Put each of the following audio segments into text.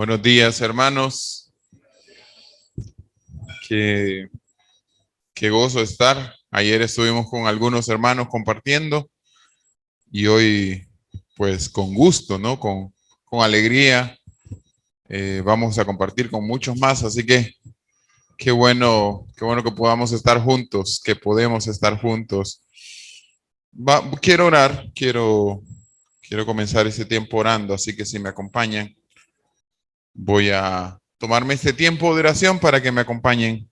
Buenos días, hermanos. Qué, qué gozo estar. Ayer estuvimos con algunos hermanos compartiendo y hoy, pues con gusto, ¿no? Con alegría, vamos a compartir con muchos más. Así que qué bueno que podamos estar juntos, que podemos estar juntos. Quiero orar, quiero comenzar este tiempo orando, así que si me acompañan, voy a tomarme este tiempo de oración para que me acompañen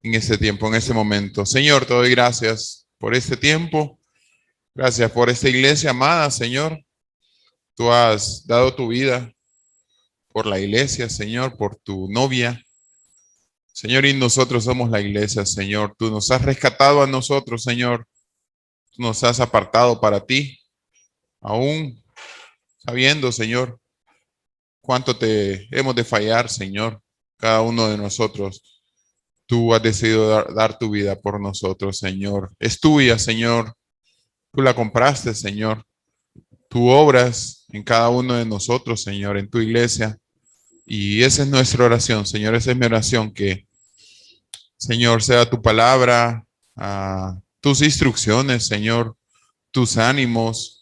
en este tiempo, en este momento. Señor, te doy gracias por este tiempo. Gracias por esta iglesia amada, Señor. Tú has dado tu vida por la iglesia, Señor, por tu novia. Señor, y nosotros somos la iglesia, Señor. Tú nos has rescatado a nosotros, Señor. Tú nos has apartado para ti, aún sabiendo, Señor, cuánto te hemos de fallar, Señor, cada uno de nosotros. Tú has decidido dar tu vida por nosotros, Señor. Es tuya, Señor. Tú la compraste, Señor. Tú obras en cada uno de nosotros, Señor, en tu iglesia. Y esa es nuestra oración, Señor. Esa es mi oración, que, Señor, sea tu palabra, tus instrucciones, Señor, tus ánimos,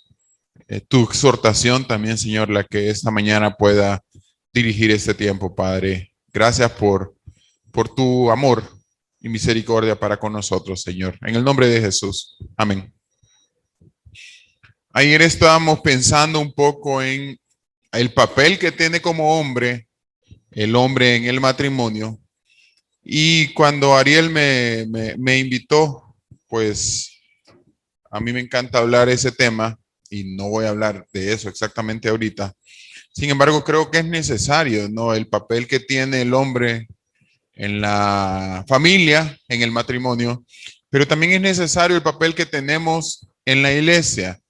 tu exhortación también, Señor, la que esta mañana pueda dirigir este tiempo, Padre. Gracias por tu amor y misericordia para con nosotros, Señor. En el nombre de Jesús. Amén. Ayer estábamos pensando un poco en el papel que tiene como hombre el hombre en el matrimonio. Y cuando Ariel me invitó, pues a mí me encanta hablar ese tema y no voy a hablar de eso exactamente ahorita. Sin embargo, creo que es necesario, ¿no? El papel que tiene el hombre en la familia, en el matrimonio, pero también es necesario el papel que tenemos en la iglesia,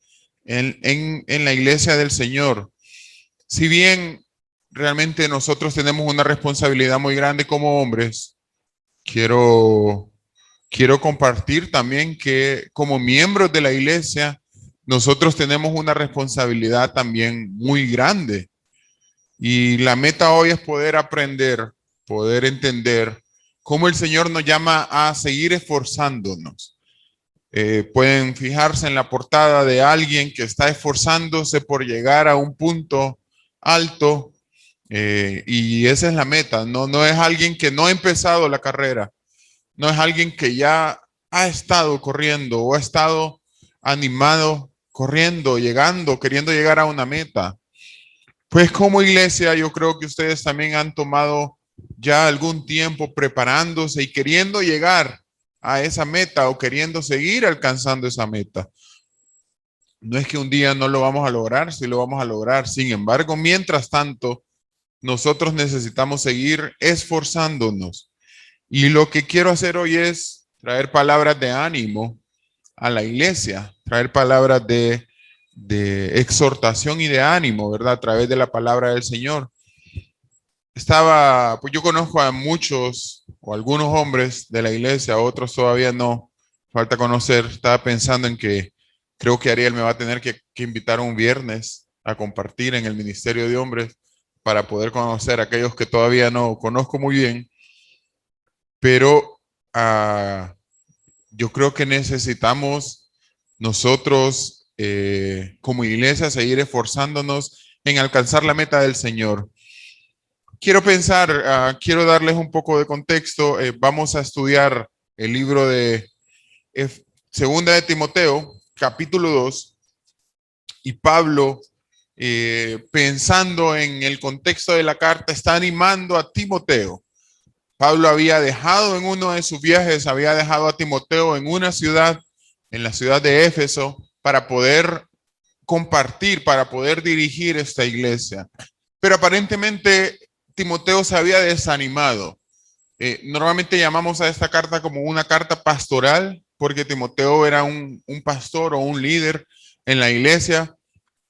en la iglesia del Señor. Si bien realmente nosotros tenemos una responsabilidad muy grande como hombres, quiero compartir también que como miembros de la iglesia, nosotros tenemos una responsabilidad también muy grande. Y la meta hoy es poder aprender, poder entender cómo el Señor nos llama a seguir esforzándonos. Pueden fijarse en la portada de alguien que está esforzándose por llegar a un punto alto, y esa es la meta. No es alguien que no ha empezado la carrera, no es alguien que ya ha estado corriendo o ha estado animado corriendo, llegando, queriendo llegar a una meta. Pues como iglesia yo creo que ustedes también han tomado ya algún tiempo preparándose y queriendo llegar a esa meta o queriendo seguir alcanzando esa meta. No es que un día no lo vamos a lograr, sí lo vamos a lograr. Sin embargo, mientras tanto, nosotros necesitamos seguir esforzándonos. Y lo que quiero hacer hoy es traer palabras de ánimo a la iglesia, traer palabras de exhortación y de ánimo, ¿verdad? A través de la palabra del Señor. Pues yo conozco a muchos o algunos hombres de la iglesia, otros todavía no, falta conocer. Estaba pensando en que creo que Ariel me va a tener que invitar un viernes a compartir en el Ministerio de Hombres para poder conocer a aquellos que todavía no conozco muy bien, pero yo creo que necesitamos nosotros como iglesia seguir esforzándonos en alcanzar la meta del Señor. Quiero darles un poco de contexto. Vamos a estudiar el libro de Segunda de Timoteo, capítulo 2, y Pablo, pensando en el contexto de la carta, está animando a Timoteo. Pablo había dejado en uno de sus viajes, había dejado a Timoteo en una ciudad, en la ciudad de Éfeso, para poder compartir, para poder dirigir esta iglesia. Pero aparentemente Timoteo se había desanimado. Normalmente llamamos a esta carta como una carta pastoral, porque Timoteo era un pastor o un líder en la iglesia.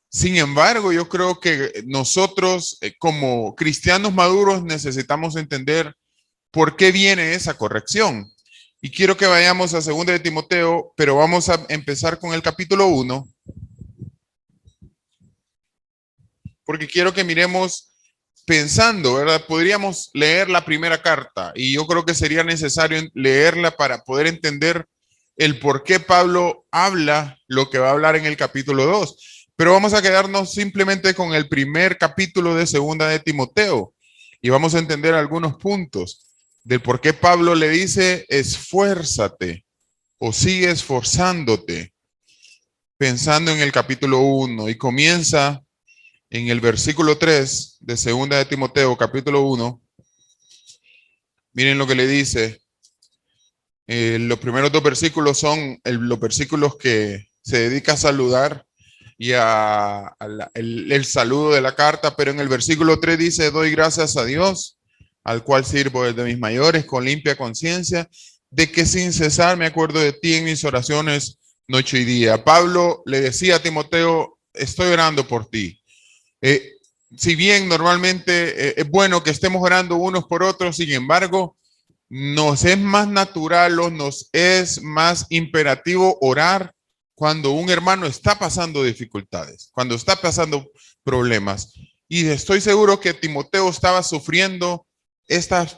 Sin embargo, yo creo que nosotros como cristianos maduros necesitamos entender por qué viene esa corrección. Y quiero que vayamos a 2 de Timoteo, pero vamos a empezar con el capítulo 1, porque quiero que miremos pensando, ¿verdad? Podríamos leer la primera carta y yo creo que sería necesario leerla para poder entender el por qué Pablo habla lo que va a hablar en el capítulo 2. Pero vamos a quedarnos simplemente con el primer capítulo de Segunda de Timoteo y vamos a entender algunos puntos del por qué Pablo le dice esfuérzate o sigue esforzándote, pensando en el capítulo 1 y comienza en el versículo 3 de Segunda de Timoteo, capítulo 1. Miren lo que le dice. Los primeros dos versículos son los versículos que se dedica a saludar y el saludo de la carta, pero en el versículo 3 dice, doy gracias a Dios, al cual sirvo desde mis mayores con limpia conciencia, de que sin cesar me acuerdo de ti en mis oraciones noche y día. Pablo le decía a Timoteo, estoy orando por ti. Si bien normalmente es bueno que estemos orando unos por otros, sin embargo, nos es más natural o nos es más imperativo orar cuando un hermano está pasando dificultades, cuando está pasando problemas. Y estoy seguro que Timoteo estaba sufriendo estas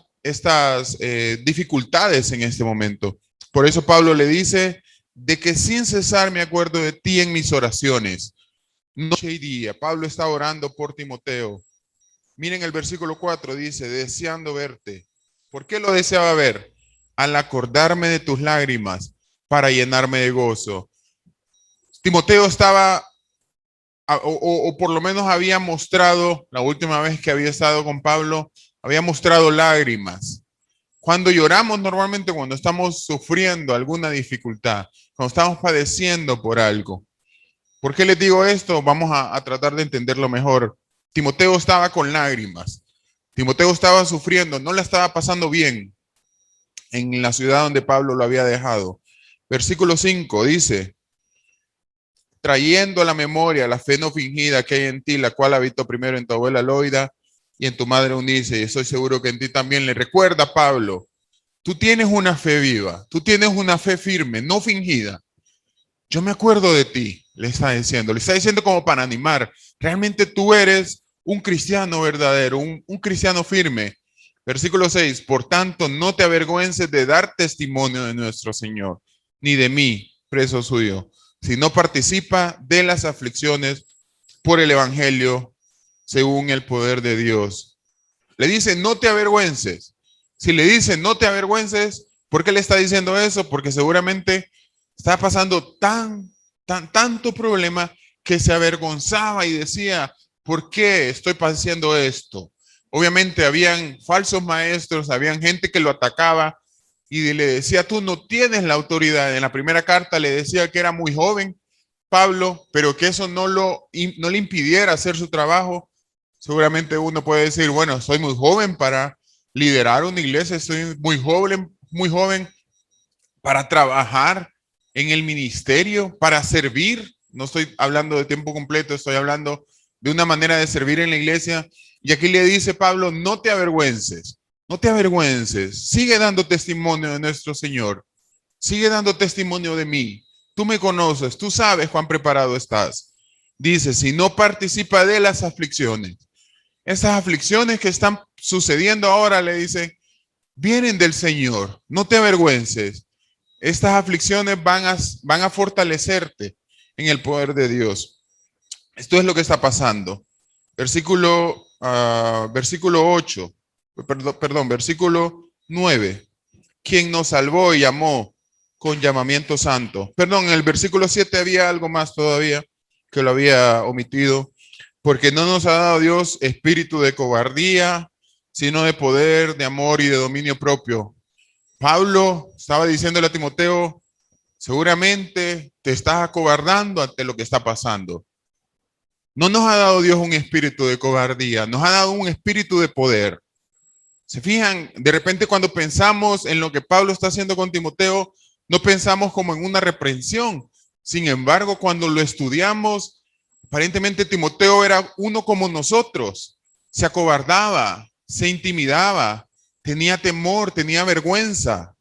dificultades en este momento. Por eso Pablo le dice, de que sin cesar me acuerdo de ti en mis oraciones. Noche y día, Pablo está orando por Timoteo. Miren el versículo 4, dice, deseando verte. ¿Por qué lo deseaba ver? Al acordarme de tus lágrimas para llenarme de gozo. Timoteo estaba, o por lo menos había mostrado, la última vez que había estado con Pablo, había mostrado lágrimas. Cuando lloramos normalmente, cuando estamos sufriendo alguna dificultad, cuando estamos padeciendo por algo. ¿Por qué les digo esto? Vamos a tratar de entenderlo mejor. Timoteo estaba con lágrimas. Timoteo estaba sufriendo, no la estaba pasando bien en la ciudad donde Pablo lo había dejado. Versículo 5 dice, trayendo a la memoria la fe no fingida que hay en ti, la cual habitó primero en tu abuela Loida y en tu madre Eunice, y estoy seguro que en ti también. Le recuerda Pablo, tú tienes una fe viva, tú tienes una fe firme, no fingida. Yo me acuerdo de ti, le está diciendo como para animar. Realmente tú eres un cristiano verdadero, un cristiano firme. Versículo 6, por tanto, no te avergüences de dar testimonio de nuestro Señor, ni de mí, preso suyo, sino participa de las aflicciones por el Evangelio según el poder de Dios. Le dice, no te avergüences. Si le dice, no te avergüences, ¿por qué le está diciendo eso? Porque seguramente estaba pasando tanto problema que se avergonzaba y decía, ¿por qué estoy padeciendo esto? Obviamente habían falsos maestros, habían gente que lo atacaba y le decía, tú no tienes la autoridad. En la primera carta le decía que era muy joven Pablo, pero que eso no le impidiera hacer su trabajo. Seguramente uno puede decir, bueno, soy muy joven para liderar una iglesia, soy muy joven para trabajar en el ministerio, para servir. No estoy hablando de tiempo completo, estoy hablando de una manera de servir en la iglesia. Y aquí le dice Pablo, no te avergüences, no te avergüences, sigue dando testimonio de nuestro Señor, sigue dando testimonio de mí. Tú me conoces, tú sabes cuán preparado estás. Dice, si no participa de las aflicciones, esas aflicciones que están sucediendo ahora, le dice, vienen del Señor, no te avergüences. Estas aflicciones van a fortalecerte en el poder de Dios. Esto es lo que está pasando. Versículo 8, perdón, versículo 9. Quien nos salvó y llamó con llamamiento santo. Perdón, en el versículo 7 había algo más todavía que lo había omitido. Porque no nos ha dado Dios espíritu de cobardía, sino de poder, de amor y de dominio propio. Pablo estaba diciéndole a Timoteo, seguramente te estás acobardando ante lo que está pasando. No nos ha dado Dios un espíritu de cobardía, nos ha dado un espíritu de poder. ¿Se fijan? De repente cuando pensamos en lo que Pablo está haciendo con Timoteo, no pensamos como en una reprensión. Sin embargo, cuando lo estudiamos, aparentemente Timoteo era uno como nosotros. Se acobardaba, se intimidaba, tenía temor, tenía vergüenza.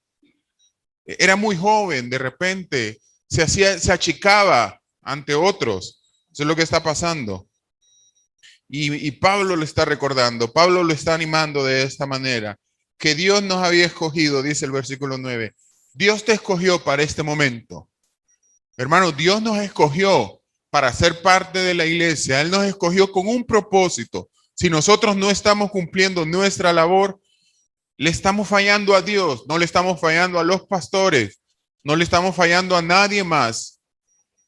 Era muy joven, de repente se achicaba ante otros. Eso es lo que está pasando. Y Pablo lo está recordando, Pablo lo está animando de esta manera, que Dios nos había escogido, dice el versículo 9. Dios te escogió para este momento. Hermano, Dios nos escogió para ser parte de la iglesia. Él nos escogió con un propósito. Si nosotros no estamos cumpliendo nuestra labor, le estamos fallando a Dios, no le estamos fallando a los pastores, no le estamos fallando a nadie más,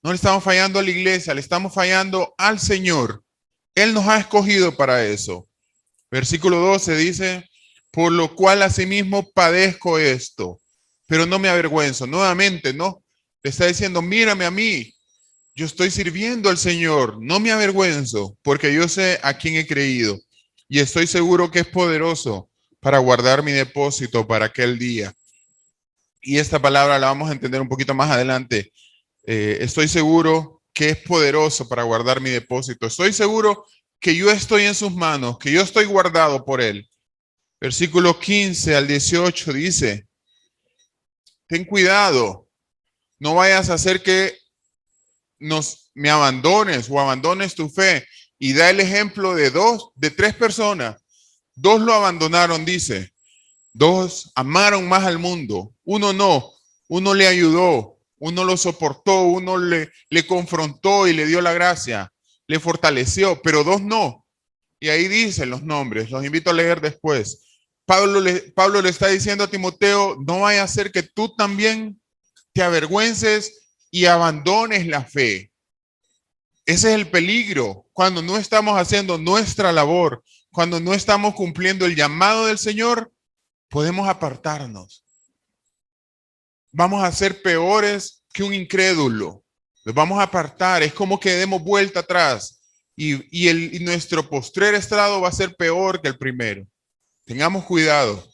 no le estamos fallando a la iglesia, le estamos fallando al Señor. Él nos ha escogido para eso. Versículo 12 dice, por lo cual asimismo padezco esto, pero no me avergüenzo. Nuevamente, ¿no? Le está diciendo, mírame a mí, yo estoy sirviendo al Señor, no me avergüenzo, porque yo sé a quién he creído y estoy seguro que es poderoso para guardar mi depósito para aquel día. Y esta palabra la vamos a entender un poquito más adelante. Estoy seguro que es poderoso para guardar mi depósito. Estoy seguro que yo estoy en sus manos, que yo estoy guardado por él. Versículo 15 al 18 dice, ten cuidado, no vayas a hacer que me abandones o abandones tu fe. Y da el ejemplo de tres personas. Dos lo abandonaron, dice. Dos amaron más al mundo. Uno no. Uno le ayudó. Uno lo soportó. Uno le confrontó y le dio la gracia. Le fortaleció. Pero dos no. Y ahí dicen los nombres. Los invito a leer después. Pablo le está diciendo a Timoteo, no vaya a ser que tú también te avergüences y abandones la fe. Ese es el peligro. Cuando no estamos haciendo nuestra labor, cuando no estamos cumpliendo el llamado del Señor, podemos apartarnos. Vamos a ser peores que un incrédulo. Nos vamos a apartar. Es como que demos vuelta atrás. Y nuestro postrer estado va a ser peor que el primero. Tengamos cuidado.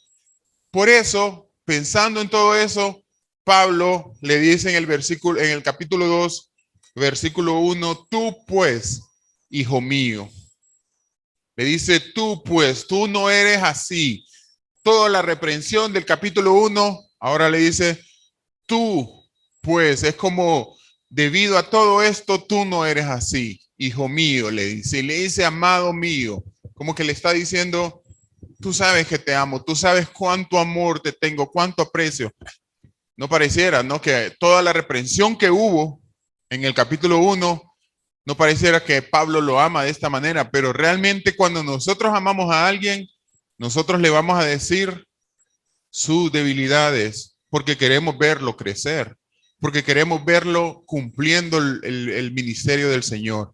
Por eso, pensando en todo eso, Pablo le dice en el capítulo 2, versículo 1, tú pues, hijo mío. Le dice, tú pues, tú no eres así. Toda la reprensión del capítulo 1, ahora le dice, tú pues, es como, debido a todo esto, tú no eres así, hijo mío, le dice. Y le dice, amado mío, como que le está diciendo, tú sabes que te amo, tú sabes cuánto amor te tengo, cuánto aprecio. No pareciera, ¿no? Que toda la reprensión que hubo en el capítulo 1, no pareciera que Pablo lo ama de esta manera, pero realmente cuando nosotros amamos a alguien, nosotros le vamos a decir sus debilidades, porque queremos verlo crecer, porque queremos verlo cumpliendo el ministerio del Señor.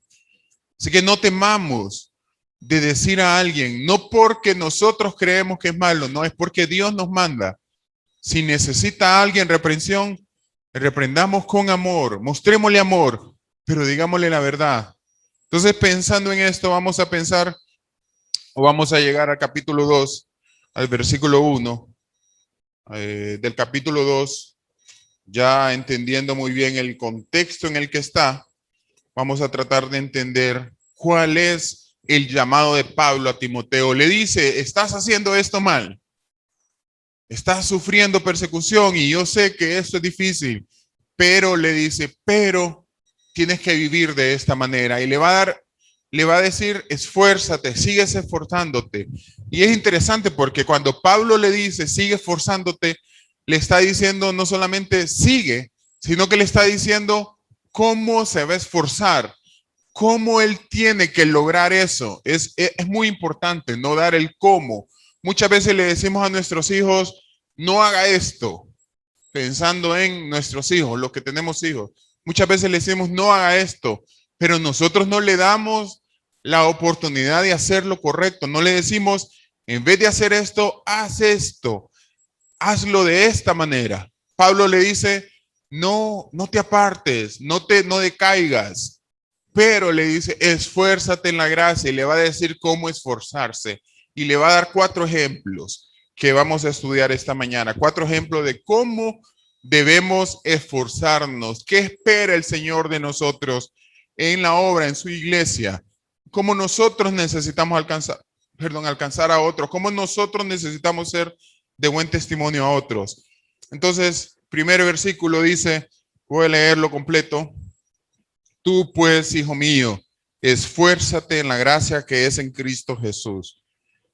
Así que no temamos de decir a alguien, no porque nosotros creemos que es malo, no, es porque Dios nos manda. Si necesita a alguien reprensión, reprendamos con amor, mostrémosle amor, pero digámosle la verdad. Entonces, pensando en esto, vamos a pensar, o vamos a llegar al capítulo 2, al versículo 1 del capítulo 2, ya entendiendo muy bien el contexto en el que está, vamos a tratar de entender cuál es el llamado de Pablo a Timoteo. Le dice, estás haciendo esto mal. Estás sufriendo persecución y yo sé que esto es difícil, pero le dice, pero tienes que vivir de esta manera y le va a decir, esfuérzate, sigues esforzándote. Y es interesante porque cuando Pablo le dice, sigue esforzándote, le está diciendo no solamente sigue, sino que le está diciendo cómo se va a esforzar, cómo él tiene que lograr eso. Es muy importante no dar el cómo. Muchas veces le decimos a nuestros hijos, no haga esto, pensando en nuestros hijos, los que tenemos hijos. Muchas veces le decimos, no haga esto, pero nosotros no le damos la oportunidad de hacer lo correcto. No le decimos, en vez de hacer esto, haz esto, hazlo de esta manera. Pablo le dice, no te apartes, no decaigas, pero le dice, esfuérzate en la gracia y le va a decir cómo esforzarse y le va a dar 4 ejemplos que vamos a estudiar esta mañana. 4 ejemplos de cómo debemos esforzarnos. ¿Qué espera el Señor de nosotros en la obra, en su iglesia? ¿Cómo nosotros necesitamos alcanzar a otros? ¿Cómo nosotros necesitamos ser de buen testimonio a otros? Entonces, primer versículo dice, voy a leerlo completo. Tú pues, hijo mío, esfuérzate en la gracia que es en Cristo Jesús.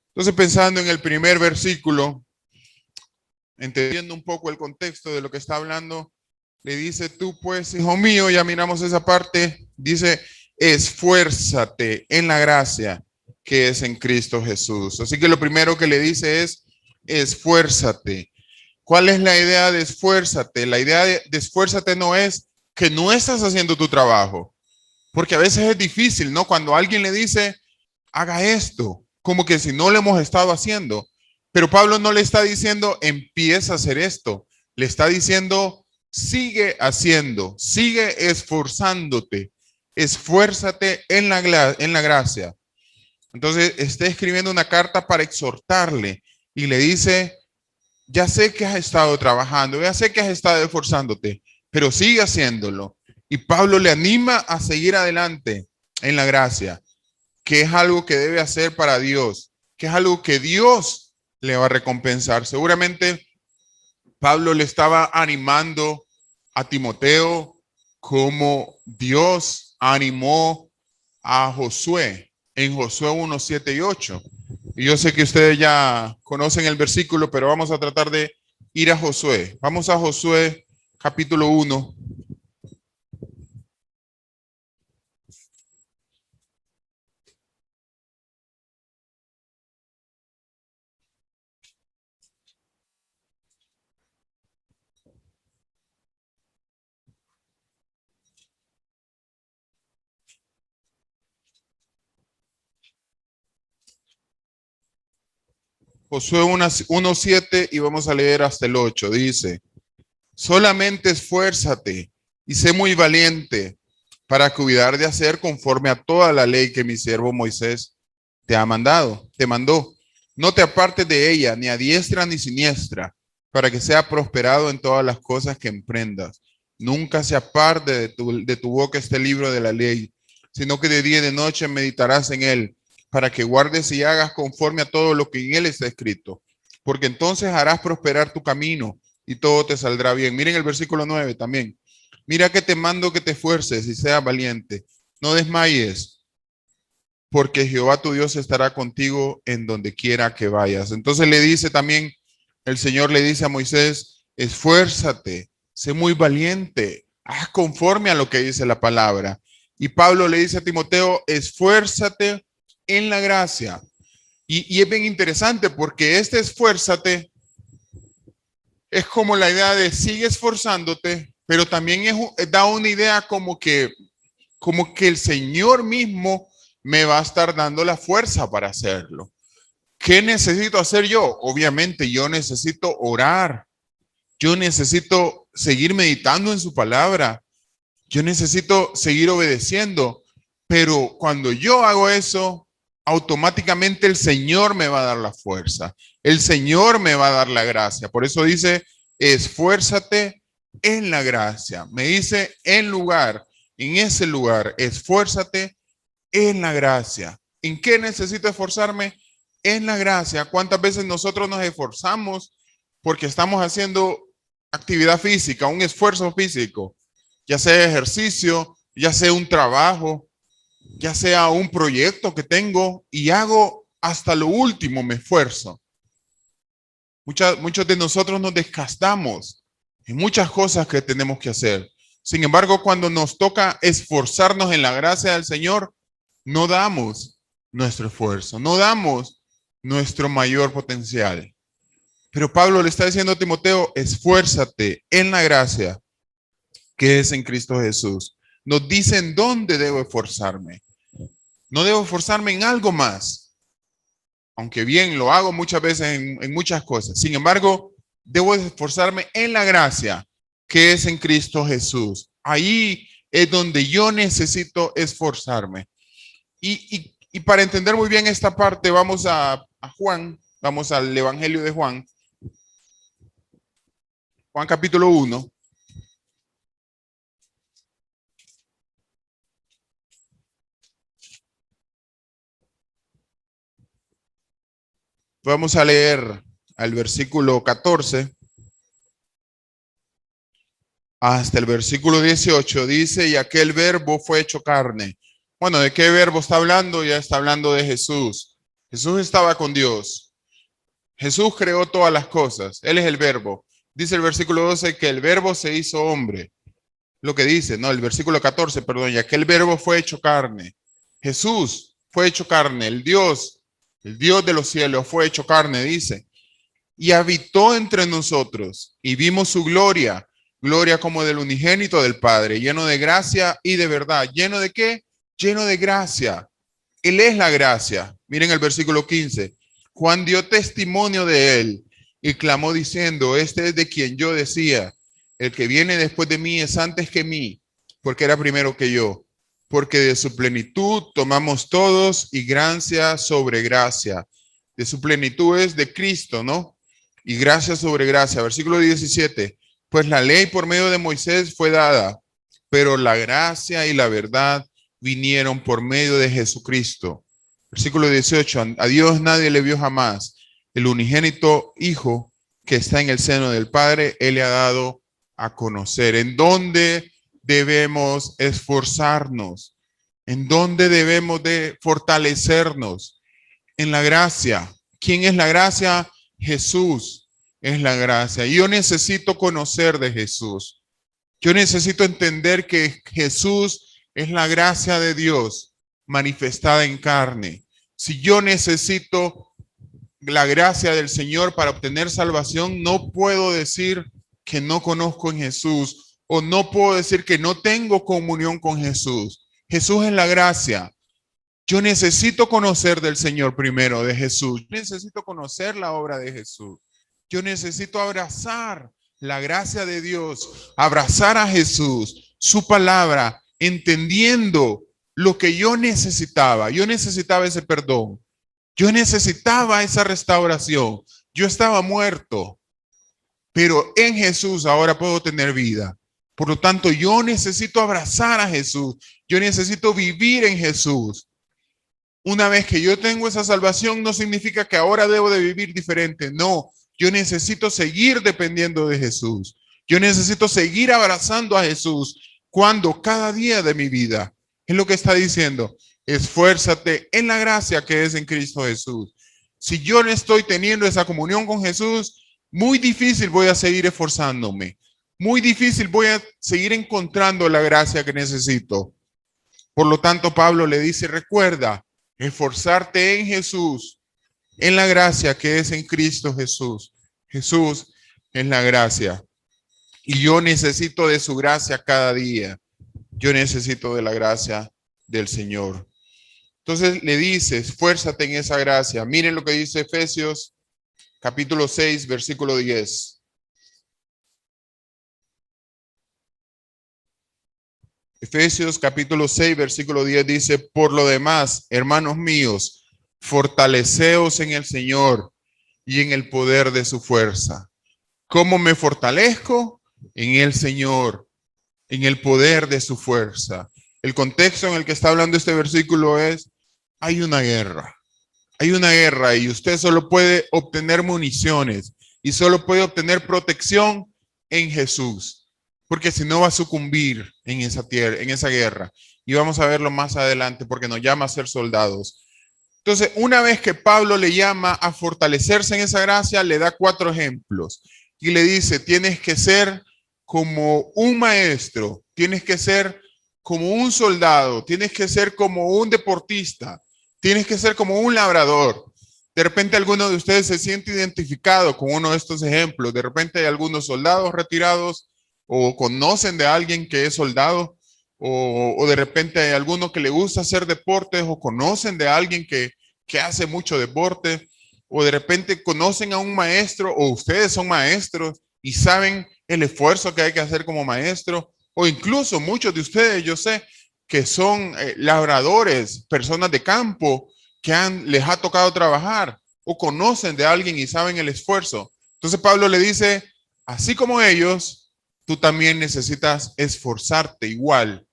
Entonces, pensando en el primer versículo, entendiendo un poco el contexto de lo que está hablando, le dice: tú pues, hijo mío, ya miramos esa parte, dice: esfuérzate en la gracia que es en Cristo Jesús. Así que lo primero que le dice es: esfuérzate. ¿Cuál es la idea de esfuérzate? La idea de esfuérzate no es que no estás haciendo tu trabajo, porque a veces es difícil, ¿no? Cuando alguien le dice: haga esto, como que si no lo hemos estado haciendo. Pero Pablo no le está diciendo: empieza a hacer esto. Le está diciendo: sigue haciendo, sigue esforzándote, esfuérzate en la gracia. Entonces está escribiendo una carta para exhortarle y le dice: ya sé que has estado trabajando, ya sé que has estado esforzándote, pero sigue haciéndolo. Y Pablo le anima a seguir adelante en la gracia, que es algo que debe hacer para Dios, que es algo que Dios le va a recompensar. Seguramente Pablo le estaba animando a Timoteo como Dios animó a Josué en Josué 1, 7 y 8. Y yo sé que ustedes ya conocen el versículo, pero vamos a tratar de ir a Josué. Vamos a Josué capítulo 1. Josué 1, 7 y vamos a leer hasta el 8. Dice: solamente esfuérzate y sé muy valiente para cuidar de hacer conforme a toda la ley que mi siervo Moisés te mandó. No te apartes de ella, ni a diestra ni siniestra, para que sea prosperado en todas las cosas que emprendas. Nunca se aparte de tu boca este libro de la ley, sino que de día y de noche meditarás en él, para que guardes y hagas conforme a todo lo que en él está escrito. Porque entonces harás prosperar tu camino y todo te saldrá bien. Miren el versículo 9 también. Mira que te mando que te esfuerces y seas valiente. No desmayes, porque Jehová tu Dios estará contigo en donde quiera que vayas. Entonces le dice también, el Señor le dice a Moisés: esfuérzate, sé muy valiente, haz conforme a lo que dice la palabra. Y Pablo le dice a Timoteo: esfuérzate en la gracia. Y es bien interesante porque este esfuérzate es como la idea de sigue esforzándote, pero también da una idea como que el Señor mismo me va a estar dando la fuerza para hacerlo. ¿Qué necesito hacer yo? Obviamente yo necesito orar, yo necesito seguir meditando en su palabra, yo necesito seguir obedeciendo, pero cuando yo hago eso, automáticamente el Señor me va a dar la fuerza, el Señor me va a dar la gracia. Por eso dice: esfuérzate en la gracia. Me dice en ese lugar, esfuérzate en la gracia. ¿En qué necesito esforzarme? En la gracia. ¿Cuántas veces nosotros nos esforzamos porque estamos haciendo actividad física, un esfuerzo físico, ya sea ejercicio, ya sea un trabajo, ya sea un proyecto que tengo, y hago hasta lo último, me esfuerzo? Muchos de nosotros nos desgastamos en muchas cosas que tenemos que hacer. Sin embargo, cuando nos toca esforzarnos en la gracia del Señor, no damos nuestro esfuerzo, no damos nuestro mayor potencial. Pero Pablo le está diciendo a Timoteo: esfuérzate en la gracia que es en Cristo Jesús. Nos dice en dónde debo esforzarme. No debo esforzarme en algo más, aunque bien lo hago muchas veces en muchas cosas. Sin embargo, debo esforzarme en la gracia que es en Cristo Jesús. Ahí es donde yo necesito esforzarme. Y para entender muy bien esta parte, vamos a Juan, vamos al Evangelio de Juan, Juan capítulo 1. Vamos a leer al versículo 14 hasta el versículo 18. Dice: y aquel verbo fue hecho carne, Bueno, ¿de qué verbo está hablando? Ya está hablando de Jesús. Jesús estaba con Dios. Jesús creó todas las cosas. Él es el verbo. Dice el versículo 12 que el verbo se hizo hombre. Lo que dice, no, el versículo 14, perdón, ya que el verbo fue hecho carne. Jesús fue hecho carne, el Dios de los cielos fue hecho carne, dice, y habitó entre nosotros y vimos su gloria, gloria como del unigénito del Padre, lleno de gracia y de verdad. ¿Lleno de qué? Lleno de gracia. Él es la gracia. Miren el versículo 15. Juan dio testimonio de él y clamó diciendo, este es de quien yo decía, el que viene después de mí es antes que mí, porque era primero que yo, porque de su plenitud tomamos todos y gracia sobre gracia. De su plenitud es de Cristo, ¿no? Y gracia sobre gracia. Versículo 17. Pues la ley por medio de Moisés fue dada, pero la gracia y la verdad vinieron por medio de Jesucristo. Versículo 18. A Dios nadie le vio jamás. El unigénito Hijo que está en el seno del Padre, Él le ha dado a conocer. ¿En dónde debemos esforzarnos? ¿En dónde debemos de fortalecernos? En la gracia. ¿Quién es la gracia? Jesús es la gracia. Yo necesito conocer de Jesús. Yo necesito entender que Jesús es la gracia de Dios manifestada en carne. Si yo necesito la gracia del Señor para obtener salvación, no puedo decir que no conozco en Jesús o no puedo decir que no tengo comunión con Jesús. Jesús es la gracia. Yo necesito conocer del Señor primero, de Jesús. Yo necesito conocer la obra de Jesús. Yo necesito abrazar la gracia de Dios, abrazar a Jesús, su palabra, entendiendo lo que yo necesitaba. Yo necesitaba ese perdón. Yo necesitaba esa restauración. Yo estaba muerto, pero en Jesús ahora puedo tener vida. Por lo tanto, yo necesito abrazar a Jesús. Yo necesito vivir en Jesús. Una vez que yo tengo esa salvación, no significa que ahora debo de vivir diferente. No, yo necesito seguir dependiendo de Jesús. Yo necesito seguir abrazando a Jesús cuando cada día de mi vida. Es lo que está diciendo. Esfuérzate en la gracia que es en Cristo Jesús. Si yo no estoy teniendo esa comunión con Jesús, muy difícil voy a seguir esforzándome. Muy difícil voy a seguir encontrando la gracia que necesito. Por lo tanto, Pablo le dice, recuerda, esforzarte en Jesús, en la gracia que es en Cristo Jesús. Jesús es la gracia. Y yo necesito de su gracia cada día. Yo necesito de la gracia del Señor. Entonces le dice, esfuérzate en esa gracia. Miren lo que dice Efesios capítulo 6, versículo 10. Efesios capítulo 6, versículo 10 dice, por lo demás, hermanos míos, fortaleceos en el Señor y en el poder de su fuerza. ¿Cómo me fortalezco? En el Señor, en el poder de su fuerza. El contexto en el que está hablando este versículo es, hay una guerra y usted solo puede obtener municiones y solo puede obtener protección en Jesús. Porque si no va a sucumbir en esa tierra, en esa guerra. Y vamos a verlo más adelante porque nos llama a ser soldados. Entonces, una vez que Pablo le llama a fortalecerse en esa gracia, le da 4 ejemplos. Y le dice, tienes que ser como un maestro, tienes que ser como un soldado, tienes que ser como un deportista, tienes que ser como un labrador. De repente alguno de ustedes se siente identificado con uno de estos ejemplos. De repente hay algunos soldados retirados o conocen de alguien que es soldado, o de repente hay alguno que le gusta hacer deportes, o conocen de alguien que hace mucho deporte, o de repente conocen a un maestro, o ustedes son maestros y saben el esfuerzo que hay que hacer como maestro, o incluso muchos de ustedes, yo sé, que son labradores, personas de campo, que les ha tocado trabajar, o conocen de alguien y saben el esfuerzo. Entonces Pablo le dice, así como ellos, tú también necesitas esforzarte igual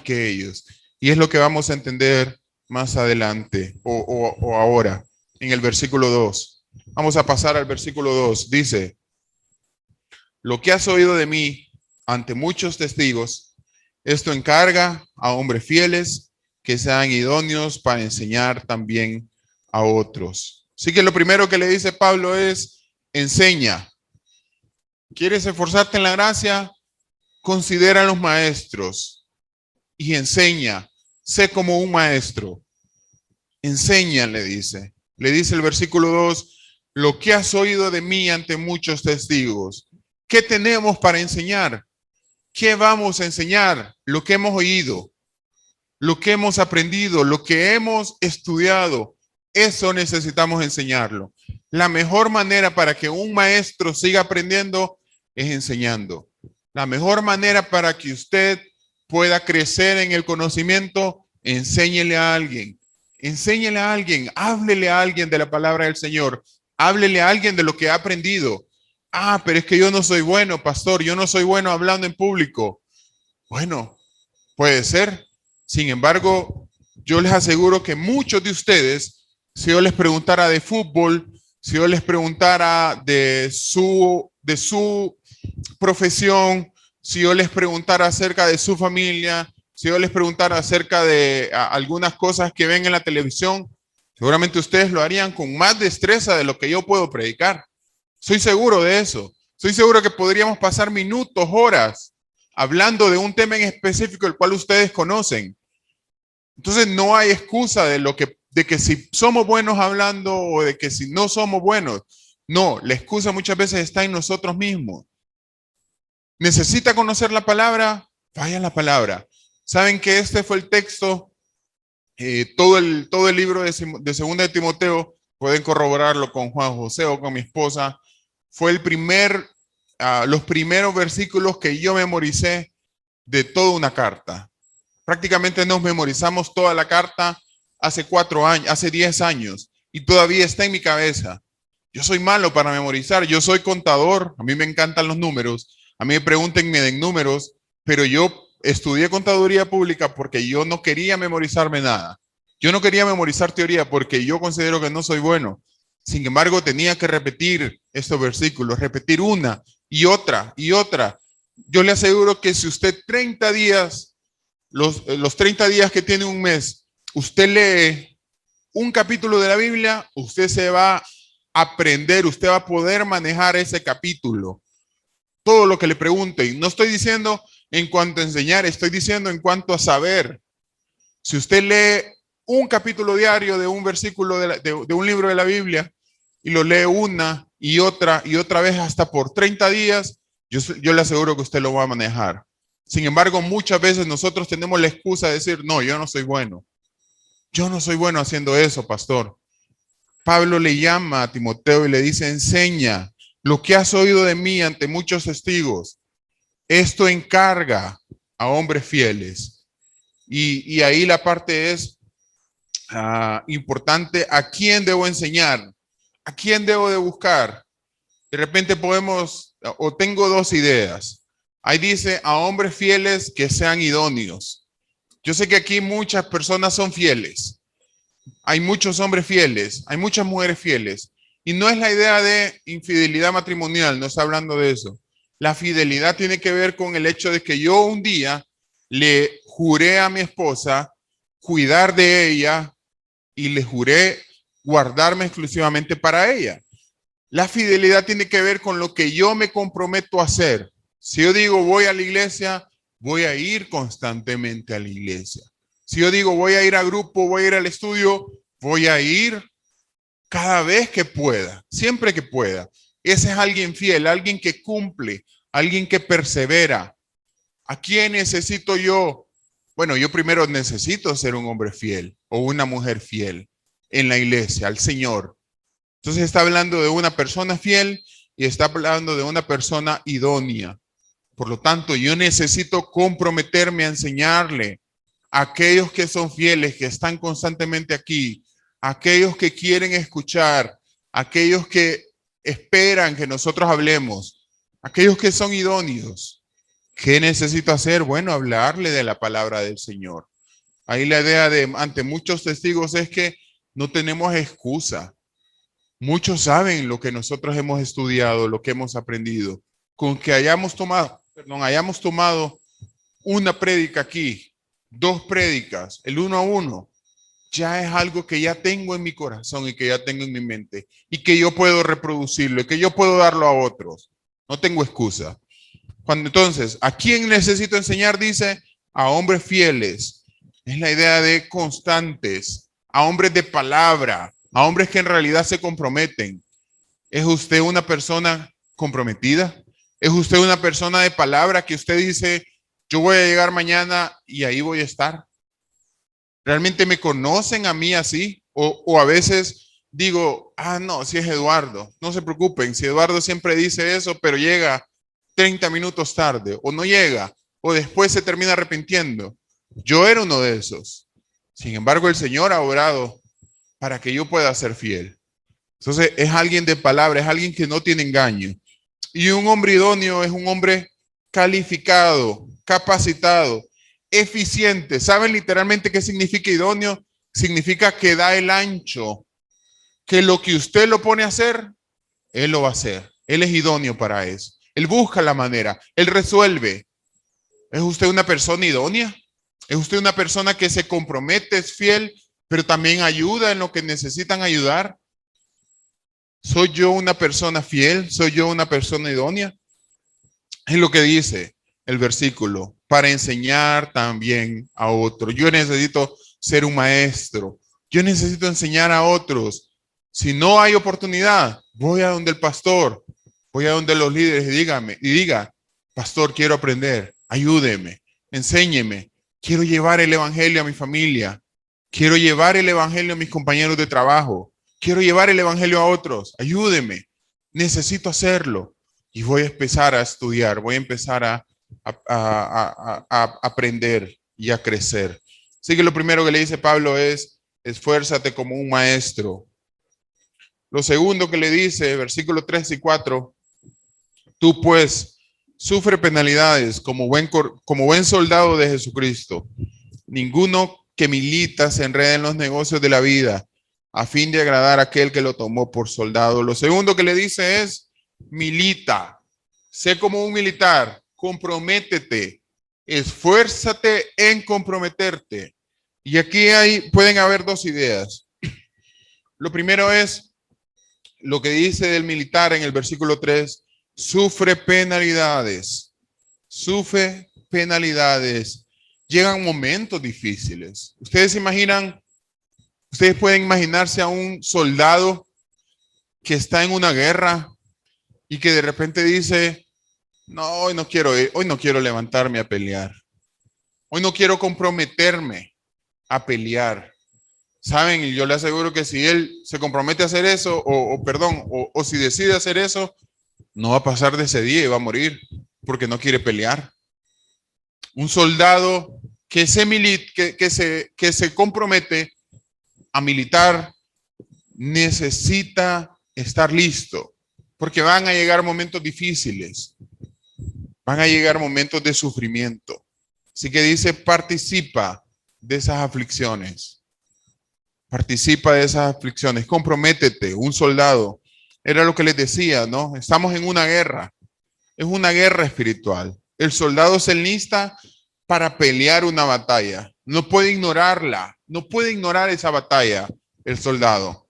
que ellos. Y es lo que vamos a entender más adelante o ahora en el versículo 2. Vamos a pasar al versículo 2. Dice, lo que has oído de mí ante muchos testigos, esto encarga a hombres fieles que sean idóneos para enseñar también a otros. Así que lo primero que le dice Pablo es, enseña. ¿Quieres esforzarte en la gracia? Considera a los maestros y enseña. Sé como un maestro. Enseña, le dice. Le dice el versículo 2, lo que has oído de mí ante muchos testigos. ¿Qué tenemos para enseñar? ¿Qué vamos a enseñar? Lo que hemos oído, lo que hemos aprendido, lo que hemos estudiado. Eso necesitamos enseñarlo. La mejor manera para que un maestro siga aprendiendo es enseñando. La mejor manera para que usted pueda crecer en el conocimiento, enséñele a alguien. Enséñele a alguien, háblele a alguien de la palabra del Señor. Háblele a alguien de lo que ha aprendido. Ah, pero es que yo no soy bueno, pastor, yo no soy bueno hablando en público. Bueno, puede ser. Sin embargo, yo les aseguro que muchos de ustedes, si yo les preguntara de fútbol, si yo les preguntara de su profesión, si yo les preguntara acerca de su familia, si yo les preguntara acerca de algunas cosas que ven en la televisión, seguramente ustedes lo harían con más destreza de lo que yo puedo predicar. Soy seguro de eso. Soy seguro que podríamos pasar minutos, horas, hablando de un tema en específico el cual ustedes conocen. Entonces no hay excusa de que si somos buenos hablando o de que si no somos buenos. No, la excusa muchas veces está en nosotros mismos. ¿Necesita conocer la palabra? Vaya a la palabra. ¿Saben que este fue el texto? Todo el libro de Segunda de Timoteo, pueden corroborarlo con Juan José o con mi esposa, fue los primeros versículos que yo memoricé de toda una carta. Prácticamente nos memorizamos toda la carta hace 4 años, hace 10 años, y todavía está en mi cabeza. Yo soy malo para memorizar, yo soy contador, a mí me encantan los números, a mí me pregúntenme de números, pero yo estudié contaduría pública porque yo no quería memorizarme nada. Yo no quería memorizar teoría porque yo considero que no soy bueno. Sin embargo, tenía que repetir estos versículos, repetir una y otra y otra. Yo le aseguro que si usted 30 días, los 30 días que tiene un mes, usted lee un capítulo de la Biblia, usted se va a aprender, usted va a poder manejar ese capítulo. Todo lo que le pregunten. No estoy diciendo en cuanto a enseñar, estoy diciendo en cuanto a saber. Si usted lee un capítulo diario de un versículo de un libro de la Biblia y lo lee una y otra vez hasta por 30 días, yo le aseguro que usted lo va a manejar. Sin embargo, muchas veces nosotros tenemos la excusa de decir, no, yo no soy bueno. Yo no soy bueno haciendo eso, pastor. Pablo le llama a Timoteo y le dice, enseña lo que has oído de mí ante muchos testigos. Esto encarga a hombres fieles. Y ahí la parte es importante, ¿a quién debo enseñar? ¿A quién debo de buscar? De repente tengo 2 ideas. Ahí dice a hombres fieles que sean idóneos. Yo sé que aquí muchas personas son fieles. Hay muchos hombres fieles, hay muchas mujeres fieles. Y no es la idea de infidelidad matrimonial, no está hablando de eso. La fidelidad tiene que ver con el hecho de que yo un día le juré a mi esposa cuidar de ella y le juré guardarme exclusivamente para ella. La fidelidad tiene que ver con lo que yo me comprometo a hacer. Si yo digo voy a la iglesia, voy a ir constantemente a la iglesia. Si yo digo voy a ir a grupo, voy a ir al estudio, voy a ir cada vez que pueda, siempre que pueda. Ese es alguien fiel, alguien que cumple, alguien que persevera. ¿A quién necesito yo? Bueno, yo primero necesito ser un hombre fiel o una mujer fiel en la iglesia, al Señor. Entonces está hablando de una persona fiel y está hablando de una persona idónea. Por lo tanto, yo necesito comprometerme a enseñarle a aquellos que son fieles, que están constantemente aquí, a aquellos que quieren escuchar, a aquellos que esperan que nosotros hablemos, a aquellos que son idóneos. ¿Qué necesito hacer? Bueno, hablarle de la palabra del Señor. Ahí la idea ante muchos testigos es que no tenemos excusa. Muchos saben lo que nosotros hemos estudiado, lo que hemos aprendido. Con que hayamos tomado una prédica aquí, 2 prédicas, el 1 a 1, ya es algo que ya tengo en mi corazón y que ya tengo en mi mente y que yo puedo reproducirlo y que yo puedo darlo a otros. No tengo excusa. Cuando entonces, ¿a quién necesito enseñar? Dice, a hombres fieles. Es la idea de constantes, a hombres de palabra, a hombres que en realidad se comprometen. ¿Es usted una persona comprometida? ¿Es usted una persona de palabra que usted dice, yo voy a llegar mañana y ahí voy a estar? ¿Realmente me conocen a mí así? O a veces digo, no, si es Eduardo, no se preocupen, si Eduardo siempre dice eso, pero llega 30 minutos tarde, o no llega, o después se termina arrepintiendo. Yo era uno de esos. Sin embargo, el Señor ha orado para que yo pueda ser fiel. Entonces, es alguien de palabra, es alguien que no tiene engaño. Y un hombre idóneo es un hombre calificado, capacitado, eficiente. ¿Saben literalmente qué significa idóneo? Significa que da el ancho, que lo que usted lo pone a hacer, él lo va a hacer. Él es idóneo para eso. Él busca la manera, él resuelve. ¿Es usted una persona idónea? ¿Es usted una persona que se compromete, es fiel, pero también ayuda en lo que necesitan ayudar? ¿Soy yo una persona fiel? ¿Soy yo una persona idónea? Es lo que dice el versículo, para enseñar también a otros. Yo necesito ser un maestro. Yo necesito enseñar a otros. Si no hay oportunidad, voy a donde el pastor, voy a donde los líderes y diga, pastor, quiero aprender, ayúdeme, enséñeme. Quiero llevar el evangelio a mi familia. Quiero llevar el evangelio a mis compañeros de trabajo. Quiero llevar el evangelio a otros. Ayúdeme. Necesito hacerlo. Y voy a empezar a estudiar, voy a empezar a aprender y a crecer. Así que lo primero que le dice Pablo es, esfuérzate como un maestro. Lo segundo que le dice, versículos 3 y 4, tú pues sufre penalidades como buen soldado de Jesucristo. Ninguno que milita se enreda en los negocios de la vida a fin de agradar a aquel que lo tomó por soldado. Lo segundo que le dice es, milita, sé como un militar, comprométete, esfuérzate en comprometerte. Y aquí pueden haber 2 ideas. Lo primero es lo que dice del militar en el versículo 3, sufre penalidades, sufre penalidades. Llegan momentos difíciles. Ustedes pueden imaginarse a un soldado que está en una guerra y que de repente dice, no, hoy no quiero ir, hoy no quiero levantarme a pelear. Hoy no quiero comprometerme a pelear. Saben, y yo le aseguro que si él se compromete a hacer eso, o si decide hacer eso, no va a pasar de ese día y va a morir porque no quiere pelear. Un soldado que se compromete a militar necesita estar listo, porque van a llegar momentos difíciles, van a llegar momentos de sufrimiento. Así que dice, participa de esas aflicciones, participa de esas aflicciones, comprométete, un soldado. Era lo que les decía, ¿no? Estamos en una guerra, es una guerra espiritual. El soldado se enlista para pelear una batalla, no puede ignorarla, no puede ignorar esa batalla el soldado.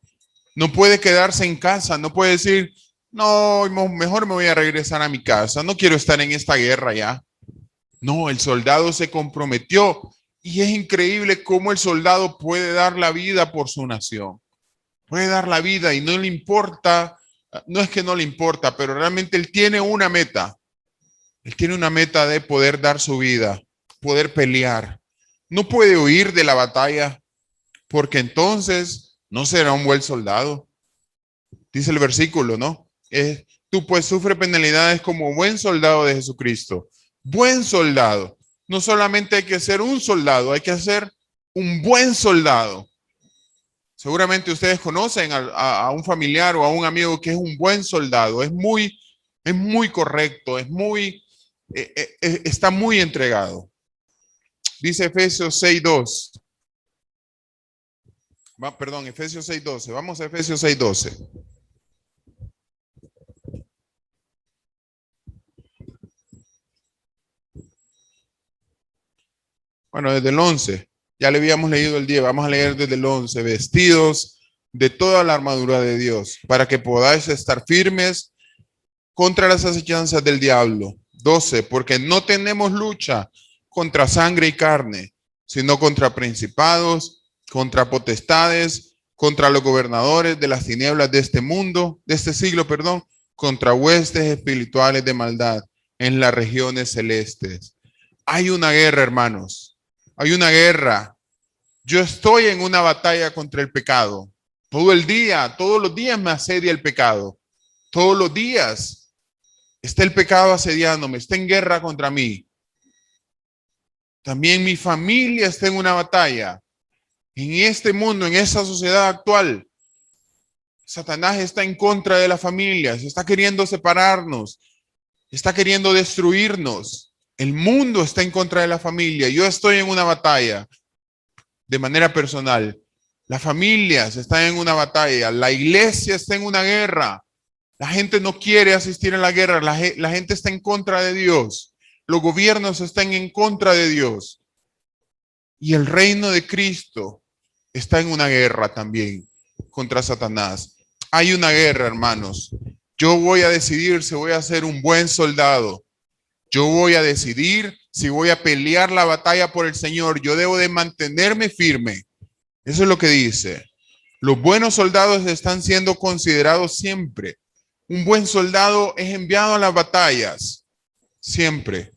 No puede quedarse en casa, no puede decir, no, mejor me voy a regresar a mi casa, no quiero estar en esta guerra ya. No, el soldado se comprometió y es increíble cómo el soldado puede dar la vida por su nación. Puede dar la vida y no le importa, no es que no le importa, pero realmente él tiene una meta. Él tiene una meta de poder dar su vida, poder pelear. No puede huir de la batalla porque entonces no será un buen soldado. Dice el versículo, ¿no? Tú pues sufre penalidades como buen soldado de Jesucristo. Buen soldado. No solamente hay que ser un soldado, hay que ser un buen soldado. Seguramente ustedes conocen a un familiar o a un amigo que es un buen soldado. Es muy correcto, está muy entregado. Dice Efesios 6:2. Perdón, Efesios 6:12. Vamos a Efesios 6:12. Bueno, desde el 11. Ya le habíamos leído el 10. Vamos a leer desde el 11. Vestidos de toda la armadura de Dios, para que podáis estar firmes contra las acechanzas del diablo. 12. Porque no tenemos lucha contra sangre y carne, sino contra principados, contra potestades, contra los gobernadores de las tinieblas de este mundo, de este siglo, perdón, contra huestes espirituales de maldad en las regiones celestes. Hay una guerra, hermanos. Hay una guerra. Yo estoy en una batalla contra el pecado. Todo el día, todos los días me asedia el pecado. Todos los días está el pecado asediándome, está en guerra contra mí. También mi familia está en una batalla. En este mundo, en esta sociedad actual, Satanás está en contra de la familia, se está queriendo separarnos, está queriendo destruirnos. El mundo está en contra de la familia. Yo estoy en una batalla de manera personal. Las familias están en una batalla. La iglesia está en una guerra. La gente no quiere asistir a la guerra. La gente está en contra de Dios. Los gobiernos están en contra de Dios. Y el reino de Cristo está en una guerra también contra Satanás. Hay una guerra, hermanos. Yo voy a decidir si voy a ser un buen soldado. Yo voy a decidir si voy a pelear la batalla por el Señor. Yo debo de mantenerme firme. Eso es lo que dice. Los buenos soldados están siendo considerados siempre. Un buen soldado es enviado a las batallas. Siempre.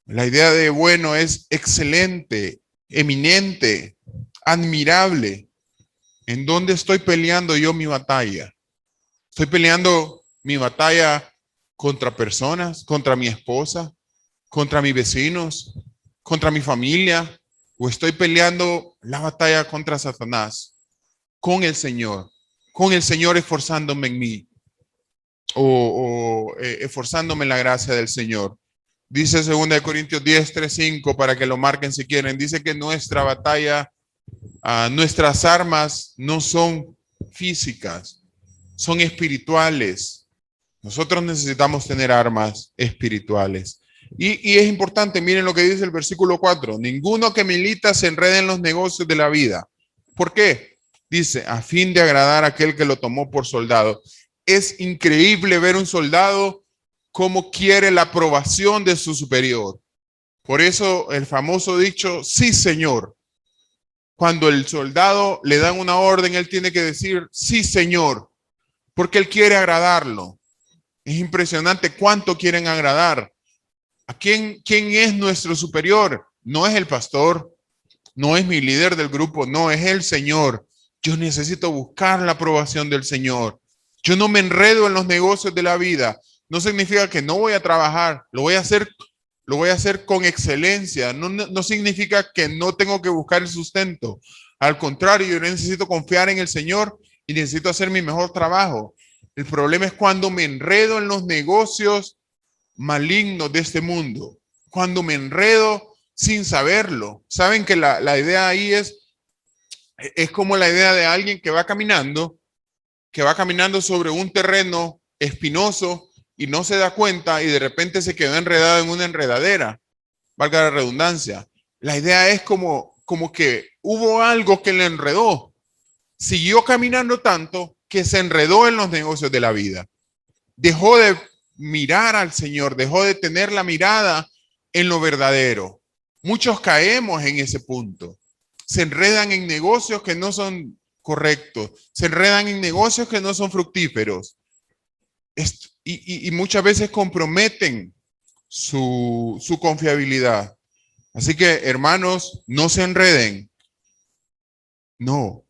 La idea de bueno es excelente, eminente, admirable. ¿En dónde estoy peleando yo mi batalla? Estoy peleando mi batalla contra personas, contra mi esposa, contra mis vecinos, contra mi familia, o estoy peleando la batalla contra Satanás, con el Señor esforzándome en mí, esforzándome en la gracia del Señor. Dice 2 Corintios 10, 3, 5, para que lo marquen si quieren. Dice que nuestra batalla, nuestras armas no son físicas, son espirituales. Nosotros necesitamos tener armas espirituales. Y es importante, miren lo que dice el versículo 4. Ninguno que milita se enrede en los negocios de la vida. ¿Por qué? Dice, a fin de agradar a aquel que lo tomó por soldado. Es increíble ver un soldado cómo quiere la aprobación de su superior. Por eso el famoso dicho, sí, señor. Cuando el soldado le dan una orden, él tiene que decir, sí, señor, porque él quiere agradarlo. Es impresionante cuánto quieren agradar. ¿A quién es nuestro superior? No es el pastor, no es mi líder del grupo, no, es el Señor. Yo necesito buscar la aprobación del Señor. Yo no me enredo en los negocios de la vida. No significa que no voy a trabajar, lo voy a hacer con excelencia. No significa que no tengo que buscar el sustento. Al contrario, yo necesito confiar en el Señor y necesito hacer mi mejor trabajo. El problema es cuando me enredo en los negocios malignos de este mundo, cuando me enredo sin saberlo. Saben que la idea ahí es como la idea de alguien que va caminando sobre un terreno espinoso y no se da cuenta y de repente se quedó enredado en una enredadera, valga la redundancia. La idea es como que hubo algo que le enredó, siguió caminando tanto que se enredó en los negocios de la vida, dejó de mirar al Señor, dejó de tener la mirada en lo verdadero. Muchos caemos en ese punto, se enredan en negocios que no son correctos, se enredan en negocios que no son fructíferos y muchas veces comprometen su confiabilidad. Así que, hermanos, no se enreden. No.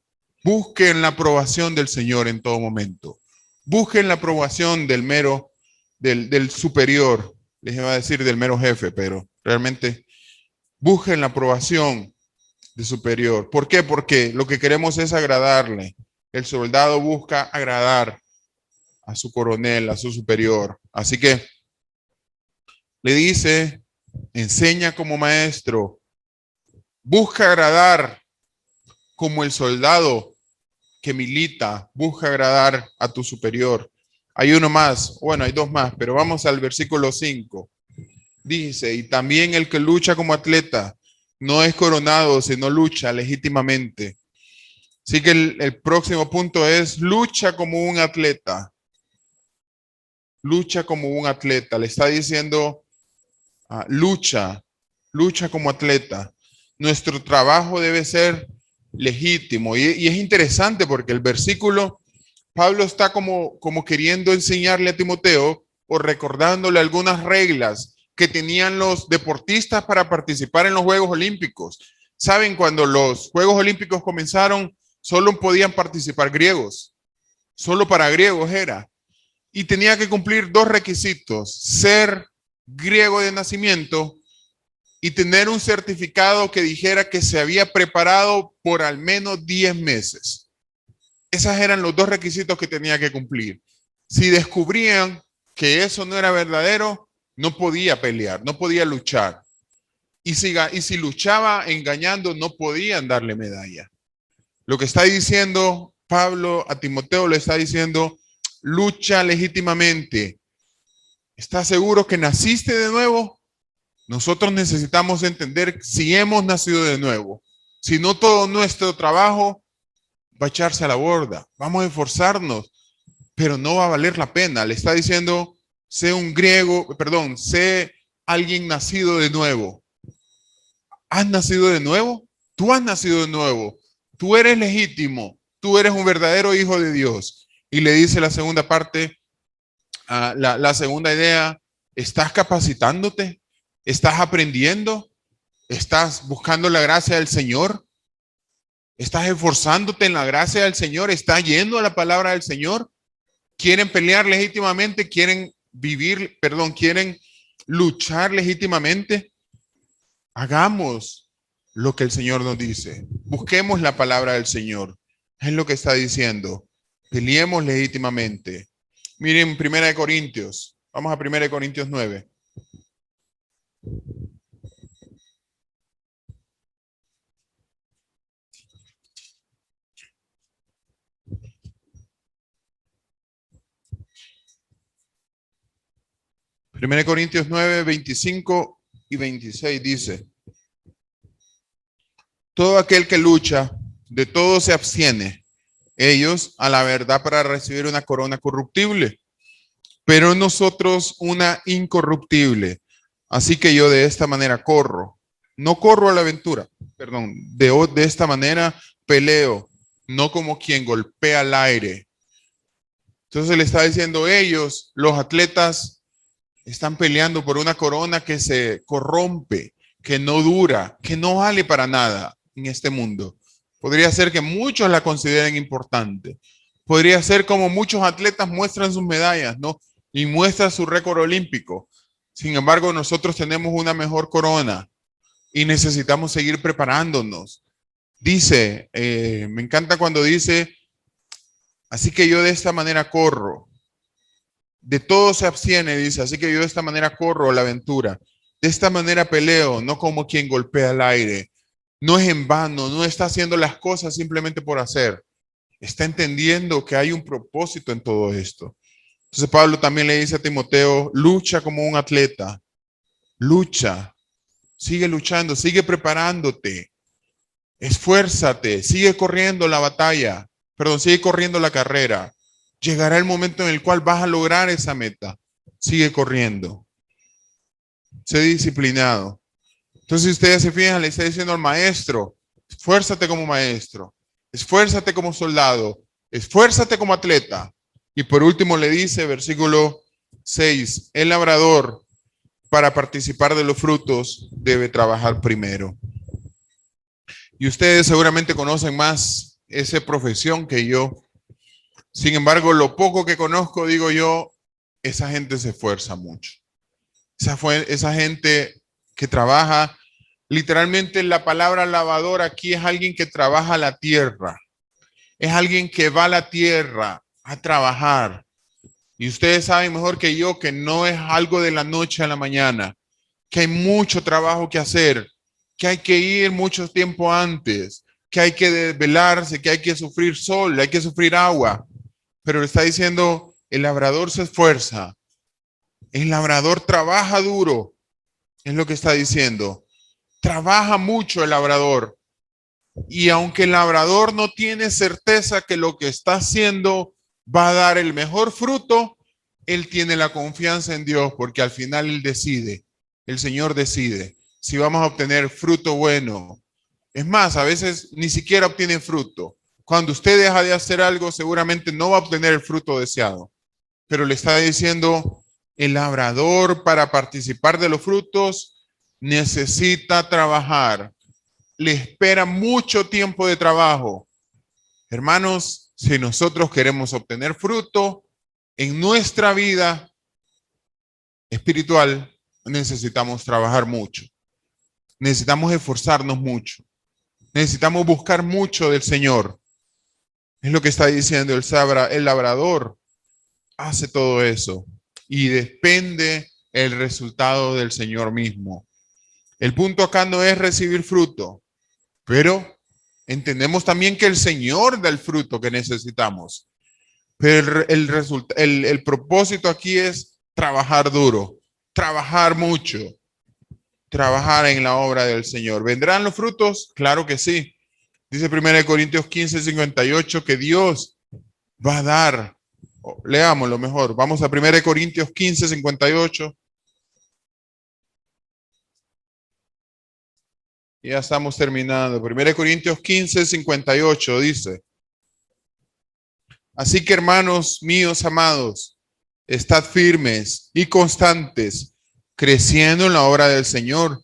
Busquen la aprobación del Señor en todo momento. Busquen la aprobación del superior. Les iba a decir del mero jefe, pero realmente busquen la aprobación del superior. ¿Por qué? Porque lo que queremos es agradarle. El soldado busca agradar a su coronel, a su superior. Así que le dice, enseña como maestro, busca agradar como el soldado que milita, busca agradar a tu superior. Hay uno más, bueno, hay dos más, pero vamos al versículo 5. Dice, y también el que lucha como atleta no es coronado, sino lucha legítimamente. Así que el próximo punto es lucha como un atleta. Lucha como un atleta. Le está diciendo, lucha como atleta. Nuestro trabajo debe ser legítimo. Y es interesante porque el versículo, Pablo está como queriendo enseñarle a Timoteo o recordándole algunas reglas que tenían los deportistas para participar en los Juegos Olímpicos. Saben, cuando los Juegos Olímpicos comenzaron, solo podían participar griegos. Solo para griegos era. Y tenía que cumplir dos requisitos: ser griego de nacimiento y tener un certificado que dijera que se había preparado por al menos 10 meses. Esos eran los dos requisitos que tenía que cumplir. Si descubrían que eso no era verdadero, no podía pelear, no podía luchar. Y si luchaba engañando, no podían darle medalla. Lo que está diciendo Pablo a Timoteo, le está diciendo, lucha legítimamente. ¿Estás seguro que naciste de nuevo? Nosotros necesitamos entender si hemos nacido de nuevo. Si no, todo nuestro trabajo va a echarse a la borda. Vamos a esforzarnos, pero no va a valer la pena. Le está diciendo, sé alguien nacido de nuevo. ¿Has nacido de nuevo? Tú has nacido de nuevo. Tú eres legítimo. Tú eres un verdadero hijo de Dios. Y le dice la segunda parte, la segunda idea, ¿estás capacitándote? ¿Estás aprendiendo? ¿Estás buscando la gracia del Señor? ¿Estás esforzándote en la gracia del Señor? ¿Estás yendo a la palabra del Señor? ¿Quieren pelear legítimamente? ¿Quieren quieren luchar legítimamente? Hagamos lo que el Señor nos dice. Busquemos la palabra del Señor. Es lo que está diciendo. Peleemos legítimamente. Miren, 1 Corintios. Vamos a 1 Corintios 9. Primera Corintios 9, 25 y 26 dice: todo aquel que lucha, de todo se abstiene. Ellos a la verdad para recibir una corona corruptible, pero nosotros una incorruptible. Así que yo de esta manera corro. No corro a la aventura, perdón. De esta manera peleo, no como quien golpea al aire. Entonces le está diciendo, ellos, los atletas, están peleando por una corona que se corrompe, que no dura, que no vale para nada en este mundo. Podría ser que muchos la consideren importante. Podría ser como muchos atletas muestran sus medallas, ¿no? Y muestran su récord olímpico. Sin embargo, nosotros tenemos una mejor corona y necesitamos seguir preparándonos. Dice, me encanta cuando dice, así que yo de esta manera corro. De todo se abstiene, dice, así que yo de esta manera corro la aventura. De esta manera peleo, no como quien golpea el aire. No es en vano, no está haciendo las cosas simplemente por hacer. Está entendiendo que hay un propósito en todo esto. Entonces Pablo también le dice a Timoteo, lucha como un atleta. Lucha. Sigue luchando, sigue preparándote. Esfuérzate, sigue corriendo la batalla. Sigue corriendo la carrera. Llegará el momento en el cual vas a lograr esa meta. Sigue corriendo. Sé disciplinado. Entonces, si ustedes se fijan, le está diciendo al maestro, esfuérzate como maestro, esfuérzate como soldado, esfuérzate como atleta. Y por último le dice, versículo 6, el labrador, para participar de los frutos, debe trabajar primero. Y ustedes seguramente conocen más esa profesión que yo. Sin embargo, lo poco que conozco, digo yo, esa gente se esfuerza mucho. Esa gente que trabaja, literalmente la palabra lavador aquí es alguien que trabaja la tierra. Es alguien que va a la tierra a trabajar. Y ustedes saben mejor que yo que no es algo de la noche a la mañana, que hay mucho trabajo que hacer, que hay que ir mucho tiempo antes, que hay que desvelarse, que hay que sufrir sol, hay que sufrir agua. Pero le está diciendo, el labrador se esfuerza, el labrador trabaja duro, es lo que está diciendo. trabaja mucho el labrador. Y aunque el labrador no tiene certeza que lo que está haciendo va a dar el mejor fruto, él tiene la confianza en Dios porque al final él decide, el Señor decide si vamos a obtener fruto bueno. Es más, a veces ni siquiera obtienen fruto. Cuando usted deja de hacer algo, seguramente no va a obtener el fruto deseado. Pero le está diciendo, el labrador para participar de los frutos necesita trabajar. Le espera mucho tiempo de trabajo. Hermanos, si nosotros queremos obtener fruto en nuestra vida espiritual, necesitamos trabajar mucho. Necesitamos esforzarnos mucho. Necesitamos buscar mucho del Señor. Es lo que está diciendo el labrador. Hace todo eso y depende el resultado del Señor mismo. El punto acá no es recibir fruto, pero entendemos también que el Señor da el fruto que necesitamos. Pero el propósito aquí es trabajar duro, trabajar mucho, trabajar en la obra del Señor. ¿Vendrán los frutos? Claro que sí. Dice 1 Corintios 15:58 que Dios va a dar. Leámoslo mejor. Vamos a 1 Corintios 15:58. Ya estamos terminando. 1 Corintios 15:58 dice: Así que hermanos míos amados, estad firmes y constantes, creciendo en la obra del Señor,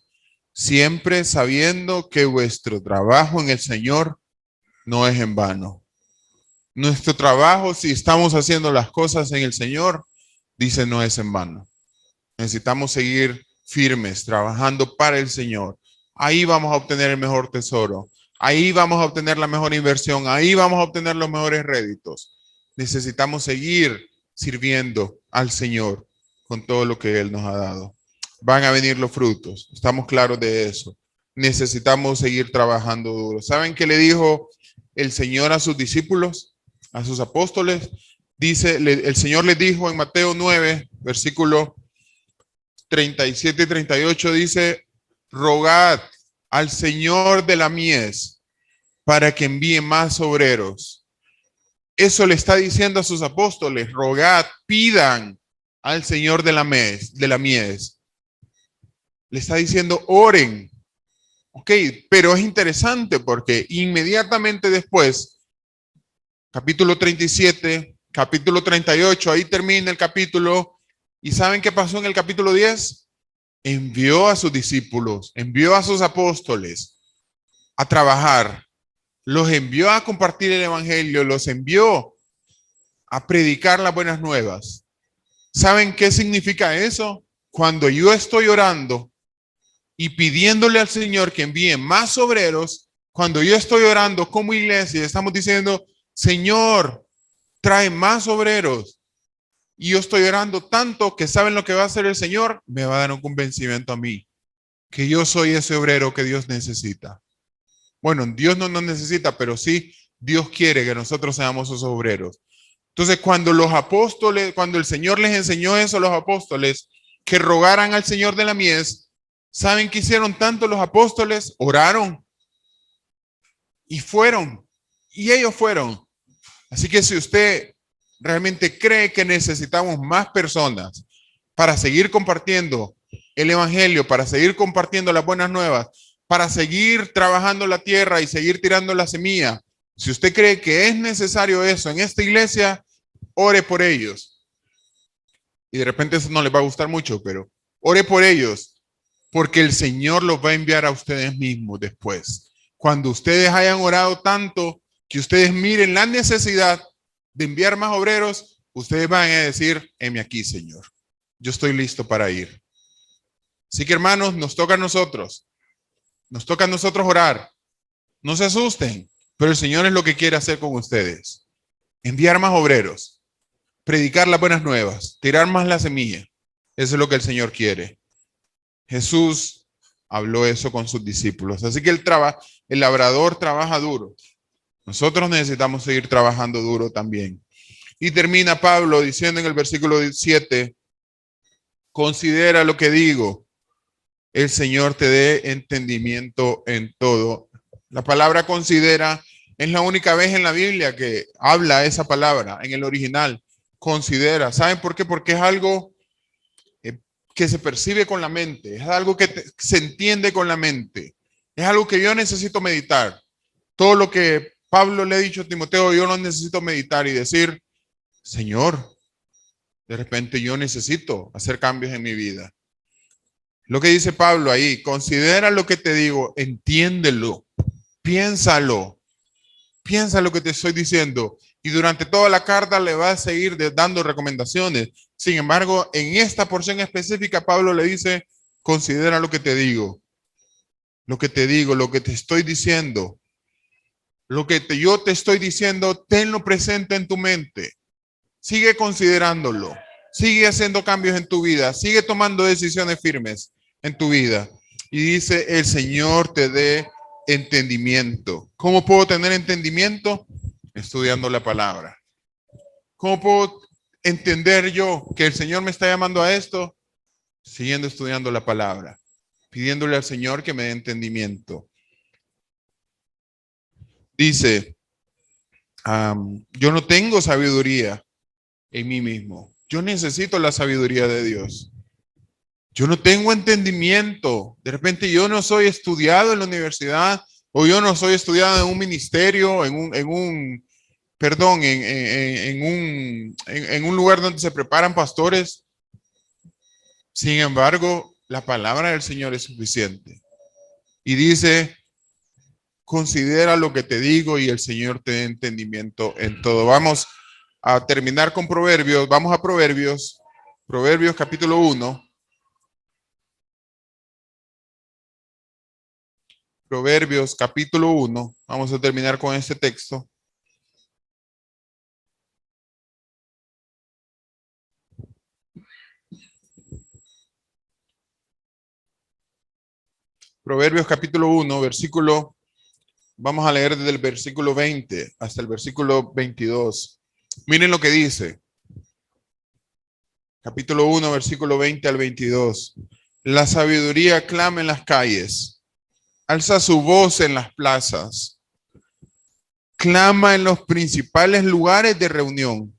siempre sabiendo que vuestro trabajo en el Señor no es en vano. Nuestro trabajo, si estamos haciendo las cosas en el Señor, dice, no es en vano. Necesitamos seguir firmes, trabajando para el Señor. Ahí vamos a obtener el mejor tesoro. Ahí vamos a obtener la mejor inversión. Ahí vamos a obtener los mejores réditos. Necesitamos seguir sirviendo al Señor con todo lo que Él nos ha dado. Van a venir los frutos. Estamos claros de eso. Necesitamos seguir trabajando duro. ¿Saben qué le dijo el Señor a sus discípulos, a sus apóstoles? Dice, el Señor les dijo en Mateo 9, versículo 37 y 38, dice, rogad al Señor de la mies para que envíe más obreros. Eso le está diciendo a sus apóstoles, rogad, pidan al Señor de la mies. Le está diciendo, oren. Ok, pero es interesante porque inmediatamente después, capítulo 37, capítulo 38, ahí termina el capítulo. ¿Y saben qué pasó en el capítulo 10? Envió a sus discípulos, envió a sus apóstoles a trabajar, los envió a compartir el evangelio, los envió a predicar las buenas nuevas. ¿Saben qué significa eso? Cuando yo estoy orando y pidiéndole al Señor que envíe más obreros, cuando yo estoy orando como iglesia, estamos diciendo, Señor, trae más obreros. Y yo estoy orando tanto que saben lo que va a hacer el Señor, me va a dar un convencimiento a mí, que yo soy ese obrero que Dios necesita. Bueno, Dios no nos necesita, pero sí Dios quiere que nosotros seamos esos obreros. Entonces, cuando los apóstoles, cuando el Señor les enseñó eso a los apóstoles, que rogaran al Señor de la mies, ¿saben qué hicieron tanto los apóstoles? Oraron y fueron, y ellos fueron. Así que si usted realmente cree que necesitamos más personas para seguir compartiendo el evangelio, para seguir compartiendo las buenas nuevas, para seguir trabajando la tierra y seguir tirando la semilla, si usted cree que es necesario eso en esta iglesia, ore por ellos. Y de repente eso no les va a gustar mucho, pero ore por ellos, porque el Señor los va a enviar a ustedes mismos después. Cuando ustedes hayan orado tanto, que ustedes miren la necesidad de enviar más obreros, ustedes van a decir, heme aquí, Señor. Yo estoy listo para ir. Así que, hermanos, nos toca a nosotros. Nos toca a nosotros orar. No se asusten, pero el Señor es lo que quiere hacer con ustedes. Enviar más obreros, predicar las buenas nuevas, tirar más la semilla. Eso es lo que el Señor quiere. Jesús habló eso con sus discípulos. Así que el labrador trabaja duro. Nosotros necesitamos seguir trabajando duro también. Y termina Pablo diciendo en el versículo 7, considera lo que digo, el Señor te dé entendimiento en todo. La palabra considera es la única vez en la Biblia que habla esa palabra, en el original. Considera. ¿Saben por qué? Porque es algo que se percibe con la mente, es algo que se entiende con la mente, es algo que yo necesito meditar. Todo lo que Pablo le ha dicho a Timoteo, yo lo necesito meditar y decir, Señor, de repente yo necesito hacer cambios en mi vida. Lo que dice Pablo ahí, considera lo que te digo, entiéndelo, piénsalo, piensa lo que te estoy diciendo. Y durante toda la carta le va a seguir dando recomendaciones. Sin embargo, en esta porción específica, Pablo le dice, considera lo que te digo, lo que te digo, lo que te estoy diciendo. Lo que yo te estoy diciendo, tenlo presente en tu mente. Sigue considerándolo. Sigue haciendo cambios en tu vida. Sigue tomando decisiones firmes en tu vida. Y dice, el Señor te dé entendimiento. ¿Cómo puedo tener entendimiento? Estudiando la palabra. ¿Cómo puedo entender yo que el Señor me está llamando a esto? Siguiendo estudiando la palabra. Pidiéndole al Señor que me dé entendimiento. Dice, yo no tengo sabiduría en mí mismo. Yo necesito la sabiduría de Dios. Yo no tengo entendimiento. De repente yo no soy estudiado en la universidad o yo no soy estudiado en un ministerio, en un lugar donde se preparan pastores. Sin embargo, la palabra del Señor es suficiente. Y dice, considera lo que te digo y el Señor te dé entendimiento en todo. Vamos a terminar con Proverbios. Vamos a Proverbios. Proverbios capítulo 1. Proverbios capítulo 1. Vamos a terminar con este texto. Proverbios capítulo 1, versículo, vamos a leer desde el versículo 20 hasta el versículo 22. Miren lo que dice. Capítulo 1, versículo 20 al 22. La sabiduría clama en las calles, alza su voz en las plazas, clama en los principales lugares de reunión.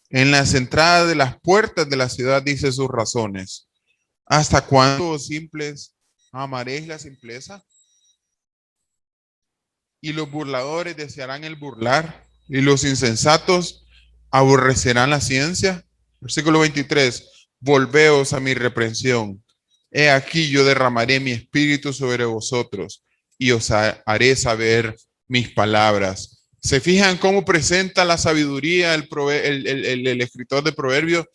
En las entradas de las puertas de la ciudad dice sus razones. ¿Hasta cuándo, simples, amaréis la simpleza? Y los burladores desearán el burlar, y los insensatos aborrecerán la ciencia. Versículo 23. Volveos a mi reprensión. He aquí yo derramaré mi espíritu sobre vosotros, y os haré saber mis palabras. ¿Se fijan cómo presenta la sabiduría el escritor de Proverbios?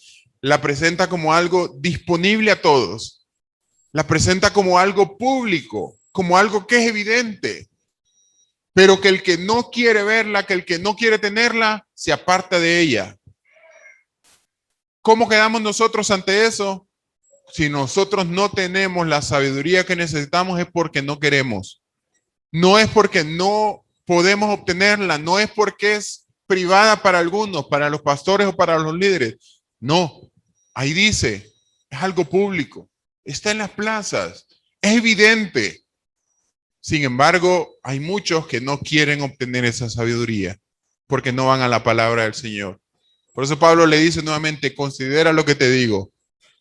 La presenta como algo disponible a todos. La presenta como algo público, como algo que es evidente. Pero que el que no quiere verla, que el que no quiere tenerla, se aparta de ella. ¿Cómo quedamos nosotros ante eso? Si nosotros no tenemos la sabiduría que necesitamos es porque no queremos. No es porque no podemos obtenerla, no es porque es privada para algunos, para los pastores o para los líderes. No, ahí dice, es algo público, está en las plazas, es evidente. Sin embargo, hay muchos que no quieren obtener esa sabiduría porque no van a la palabra del Señor. Por eso Pablo le dice nuevamente, considera lo que te digo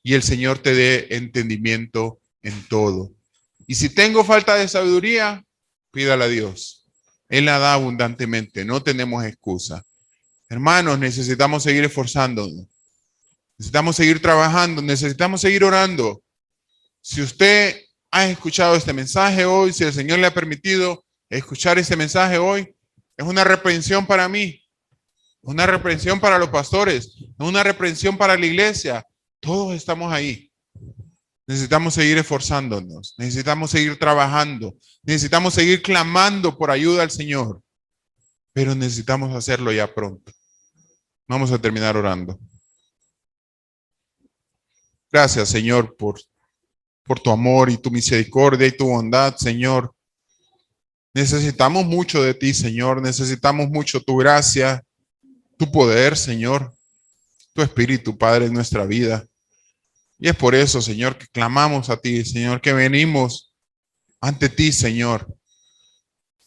y el Señor te dé entendimiento en todo. Y si tengo falta de sabiduría, pídala a Dios. Él la da abundantemente, no tenemos excusa. Hermanos, necesitamos seguir esforzándonos. Necesitamos seguir trabajando, necesitamos seguir orando. Si usted ha escuchado este mensaje hoy, si el Señor le ha permitido escuchar este mensaje hoy, es una reprensión para mí, una reprensión para los pastores, una reprensión para la iglesia. Todos estamos ahí. Necesitamos seguir esforzándonos, necesitamos seguir trabajando, necesitamos seguir clamando por ayuda al Señor, pero necesitamos hacerlo ya pronto. Vamos a terminar orando. Gracias, Señor, por tu amor y tu misericordia y tu bondad, Señor. Necesitamos mucho de ti, Señor. Necesitamos mucho tu gracia, tu poder, Señor, tu espíritu, Padre, en nuestra vida. Y es por eso, Señor, que clamamos a ti, Señor, que venimos ante ti, Señor.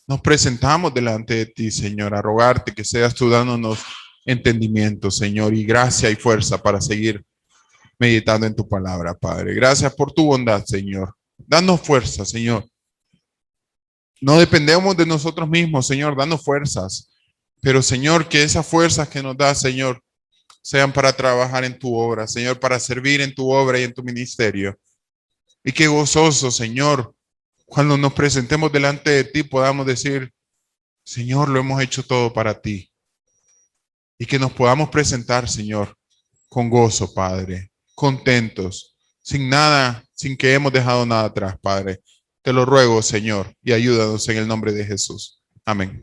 Nos presentamos delante de ti, Señor, a rogarte que seas tú dándonos entendimiento, Señor, y gracia y fuerza para seguir meditando en tu palabra, Padre. Gracias por tu bondad, Señor. Danos fuerza, Señor. No dependemos de nosotros mismos, Señor, danos fuerzas. Pero, Señor, que esas fuerzas que nos das, Señor, sean para trabajar en tu obra, Señor, para servir en tu obra y en tu ministerio. Y que gozoso, Señor, cuando nos presentemos delante de ti podamos decir, Señor, lo hemos hecho todo para ti. Y que nos podamos presentar, Señor, con gozo, Padre, contentos, sin nada, sin que hemos dejado nada atrás, Padre. Te lo ruego, Señor, y ayúdanos en el nombre de Jesús. Amén.